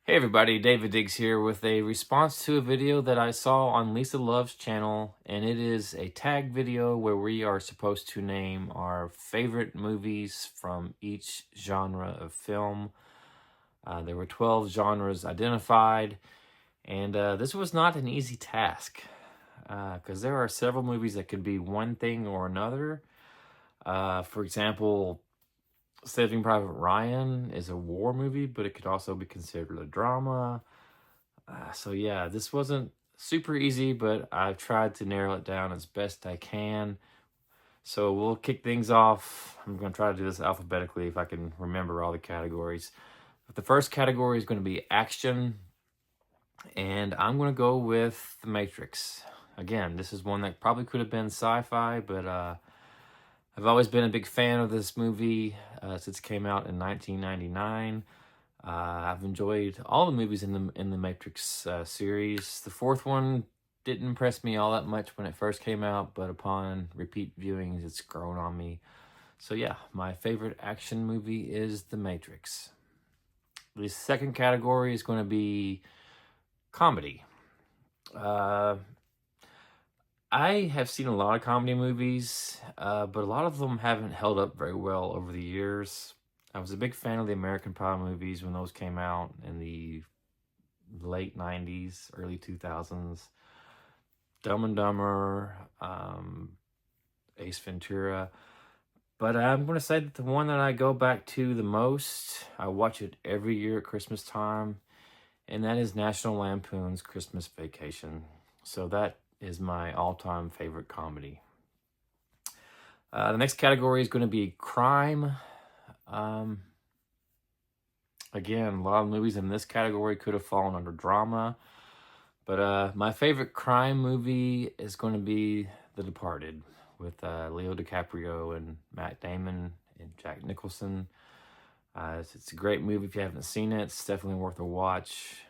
Hey everybody, David Diggs here with a response to a video that I saw on Lisa Love's channel, and it is a tag video where we are supposed to name our favorite movies from each genre of film. There were 12 genres identified, and this was not an easy task because there are several movies that could be one thing or another. For example, Saving Private Ryan is a war movie, but it could also be considered a drama. So yeah, this wasn't super easy, but I've tried to narrow it down as best I can. So we'll kick things off. I'm going to try to do this alphabetically if I can remember all the categories. But the first category is going to be action, and I'm going to go with The Matrix. Again, this is one that probably could have been sci-fi, but I've always been a big fan of this movie since it came out in 1999. I've enjoyed all the movies in the Matrix series. The fourth one didn't impress me all that much when it first came out, but upon repeat viewings, it's grown on me. So yeah, my favorite action movie is The Matrix. The second category is going to be comedy. I have seen a lot of comedy movies, but a lot of them haven't held up very well over the years. I was a big fan of the American Pie movies when those came out in the late 90s, early 2000s. Dumb and Dumber, Ace Ventura. But I'm going to say that the one that I go back to the most, I watch it every year at Christmas time, and that is National Lampoon's Christmas Vacation. So that is my all-time favorite comedy. The next category is going to be crime. Again, a lot of movies in this category could have fallen under drama. But my favorite crime movie is going to be The Departed with Leo DiCaprio and Matt Damon and Jack Nicholson. It's a great movie if you haven't seen it. It's definitely worth a watch.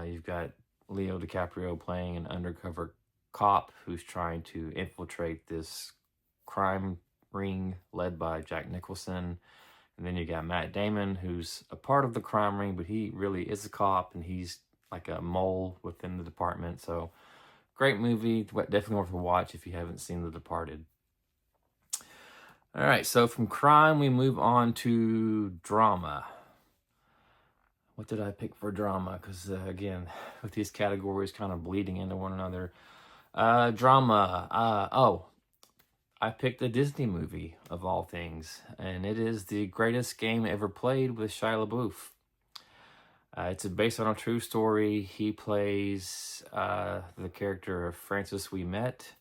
You've got Leo DiCaprio playing an undercover cop who's trying to infiltrate this crime ring led by Jack Nicholson. And then you got Matt Damon, who's a part of the crime ring, but he really is a cop, and he's like a mole within the department. So great movie, definitely worth a watch if you haven't seen The Departed. All right, so from crime, we move on to drama. What did I pick for drama? Because again, with these categories kind of bleeding into one another. Drama. I picked a Disney movie of all things, and it is The Greatest Game Ever Played with Shia LaBeouf. It's based on a true story. He plays the character of Francis Ouimet.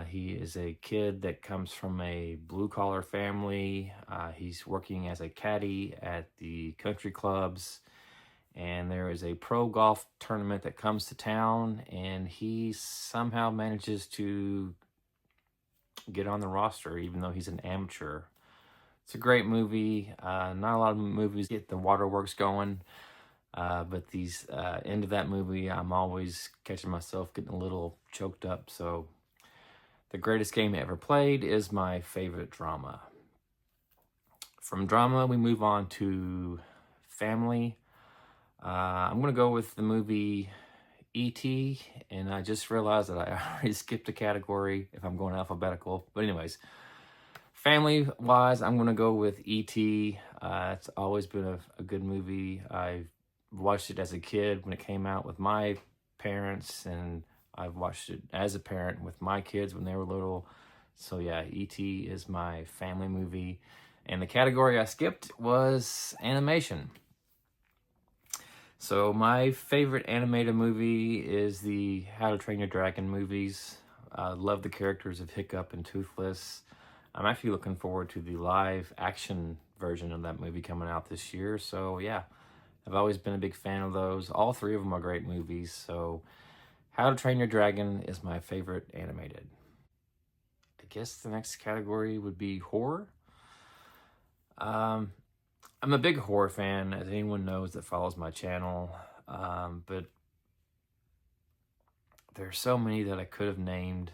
He is a kid that comes from a blue-collar family. He's working as a caddy at the country clubs, and there is a pro golf tournament that comes to town, and he somehow manages to get on the roster, even though he's an amateur. It's a great movie. Not a lot of movies get the waterworks going, but these end of that movie, I'm always catching myself getting a little choked up. So The Greatest Game Ever Played is my favorite drama. From drama, we move on to family. I'm going to go with the movie E.T., and I just realized that I already skipped a category if I'm going alphabetical. But anyways, family-wise, I'm going to go with E.T. It's always been a good movie. I watched it as a kid when it came out with my parents, and I've watched it as a parent with my kids when they were little. So yeah, E.T. is my family movie. And the category I skipped was animation. So my favorite animated movie is the How to Train Your Dragon movies. I love the characters of Hiccup and Toothless. I'm actually looking forward to the live action version of that movie coming out this year. So yeah, I've always been a big fan of those. All three of them are great movies. So How to Train Your Dragon is my favorite animated. I guess the next category would be horror. I'm a big horror fan, as anyone knows that follows my channel, but there's so many that I could have named,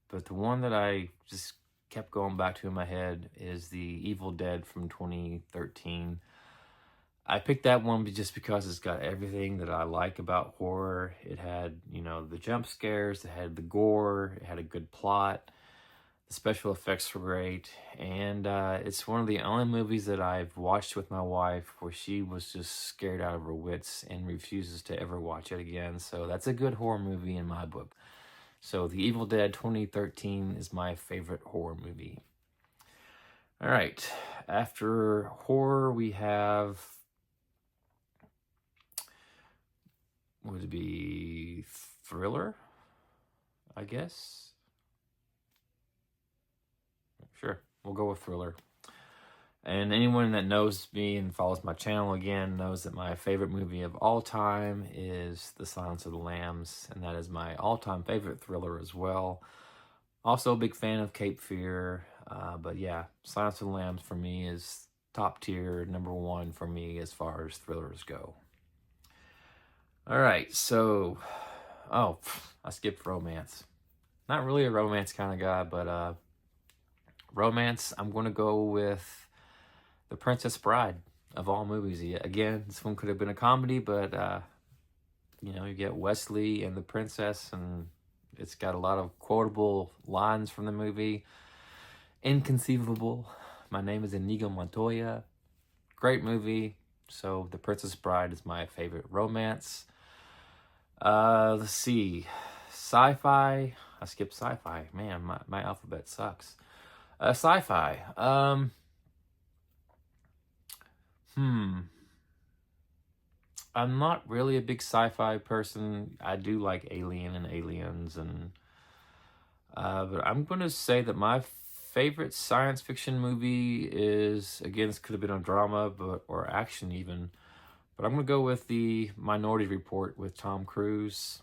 but the one that I just kept going back to in my head is the Evil Dead from 2013. I picked that one just because it's got everything that I like about horror. It had, the jump scares, it had the gore, it had a good plot. The special effects were great, and it's one of the only movies that I've watched with my wife where she was just scared out of her wits and refuses to ever watch it again. So that's a good horror movie in my book. So The Evil Dead 2013 is my favorite horror movie. All right, after horror, we have, would it be thriller, I guess? Sure, we'll go with thriller. And anyone that knows me and follows my channel again knows that my favorite movie of all time is The Silence of the Lambs, and that is my all-time favorite thriller as well. Also a big fan of Cape Fear, but yeah, Silence of the Lambs for me is top tier, number one for me as far as thrillers go. All right, so, I skipped romance. Not really a romance kind of guy, but romance, I'm going to go with The Princess Bride of all movies. Yeah, again, this one could have been a comedy, but you get Wesley and the princess, and it's got a lot of quotable lines from the movie. Inconceivable. My name is Inigo Montoya. Great movie. So The Princess Bride is my favorite romance. Let's see. Sci-fi. I skipped sci-fi. Man, my alphabet sucks. Sci-fi. I'm not really a big sci-fi person. I do like Alien and Aliens, and but I'm gonna say that my favorite science fiction movie is, again, this could have been a drama, or action even, but I'm gonna go with the Minority Report with Tom Cruise.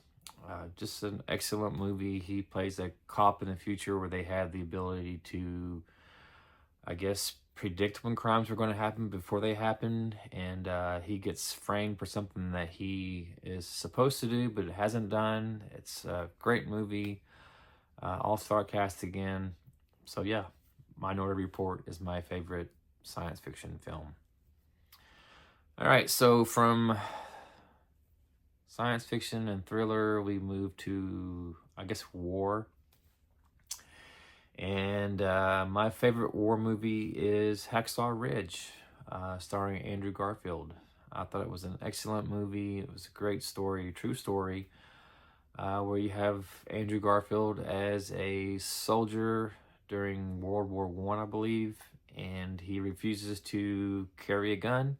Just an excellent movie. He plays a cop in the future where they have the ability to, I guess, predict when crimes were going to happen before they happen, and he gets framed for something that he is supposed to do but hasn't done. It's a great movie, all-star cast again. So yeah, Minority Report is my favorite science fiction film. All right, so from science fiction and thriller, we move to, I guess, war. And my favorite war movie is Hacksaw Ridge, starring Andrew Garfield. I thought it was an excellent movie. It was a great story, true story, where you have Andrew Garfield as a soldier during World War I believe, and he refuses to carry a gun,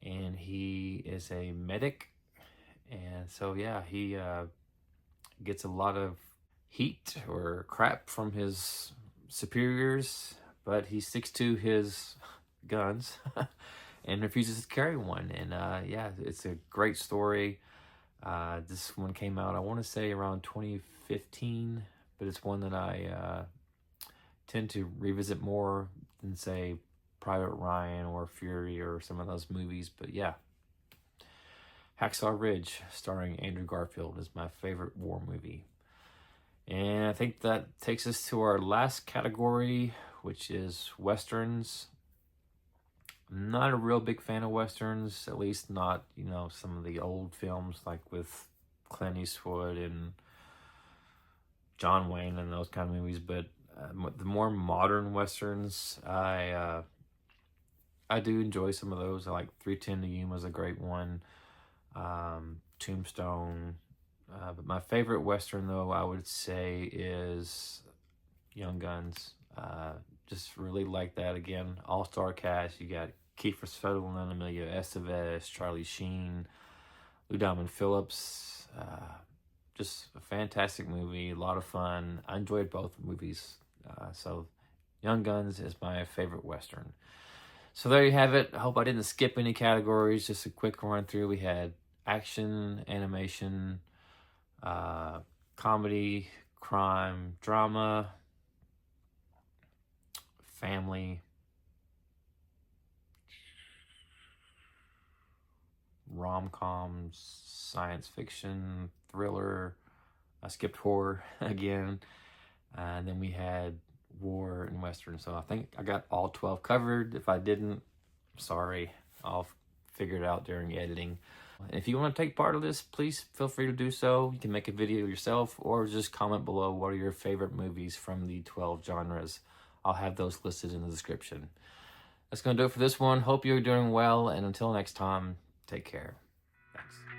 and he is a medic. And so, yeah, he gets a lot of heat or crap from his superiors, but he sticks to his guns and refuses to carry one. And yeah, it's a great story. This one came out, I want to say, around 2015, but it's one that I tend to revisit more than, say, Private Ryan or Fury or some of those movies. But yeah, Hacksaw Ridge, starring Andrew Garfield, is my favorite war movie. And I think that takes us to our last category, which is Westerns. I'm not a real big fan of Westerns, at least not, some of the old films like with Clint Eastwood and John Wayne and those kind of movies. But the more modern Westerns, I do enjoy some of those. I like 3:10 to Yuma is a great one. Tombstone. But my favorite Western, though, I would say is Young Guns. Just really like that. Again, all-star cast. You got Kiefer Sutherland, Emilio Estevez, Charlie Sheen, Lou Diamond Phillips. Just a fantastic movie, a lot of fun. I enjoyed both movies. So Young Guns is my favorite Western. So there you have it. I hope I didn't skip any categories. Just a quick run through. We had action, animation, comedy, crime, drama, family, rom-coms, science fiction, thriller. I skipped horror again. And then we had war and western. So I think I got all 12 covered. If I didn't, sorry. I'll figure it out during editing. And if you want to take part of this, please feel free to do so. You can make a video yourself or just comment below what are your favorite movies from the 12 genres. I'll have those listed in the description. That's going to do it for this one. Hope you're doing well, and until next time, take care. Thanks.